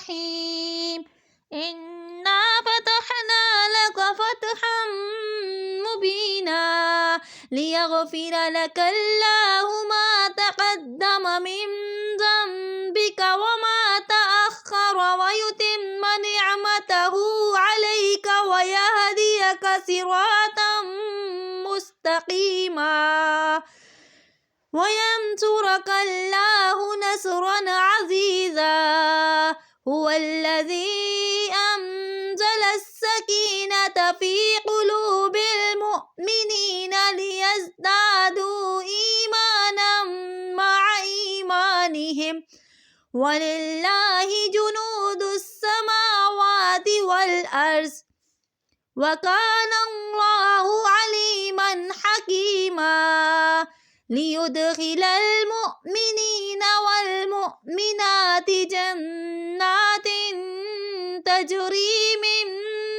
الرحيم إنا فتحنا لك فتحا مبينا ليغفر لك الله ما تقدم من ذنبك وما تأخر ويتم نعمته عليك ويهديك صراطا مستقيما وينصرك الله نصرا عزيزا هو الذي أنزل السكينة في قلوب المؤمنين ليزدادوا إيمانا مع إيمانهم ولله جنود السماوات والأرض وكان الله عليما حكيما ليدخل المؤمنين والمؤمنات جنات تجري من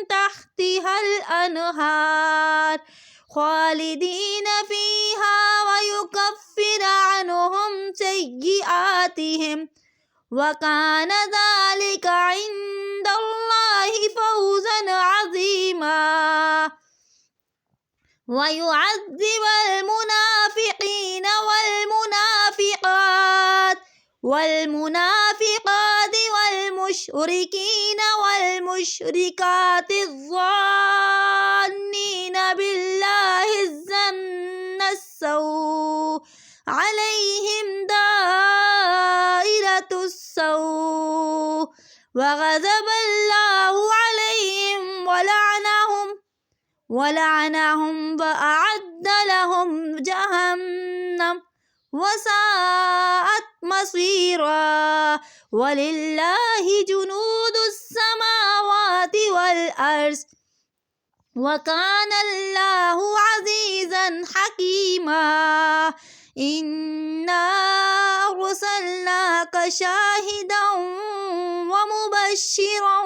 تحتها الأنهار خالدين فيها ويكفر عنهم سيئاتهم وكان ذلك عند الله فوزا عظيما ويعذب المنافقين والمنافقات والمشركين والمشركات الظانين بالله الظن السوء عليهم دائرة السوء وغضب الله عليهم ولعنهم وأعد لهم جهنم وساءت مصيرا ولله جنود السماوات والأرض وكان الله عزيزا حكيما إنا أرسلناك شاهدا ومبشرا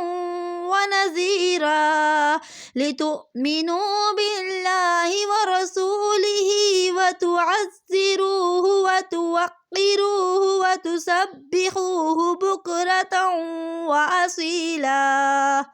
ونذيرا لتؤمنوا بالله ورسوله وتعزروه وتوقروه وتسبحوه بكرة وأصيلا.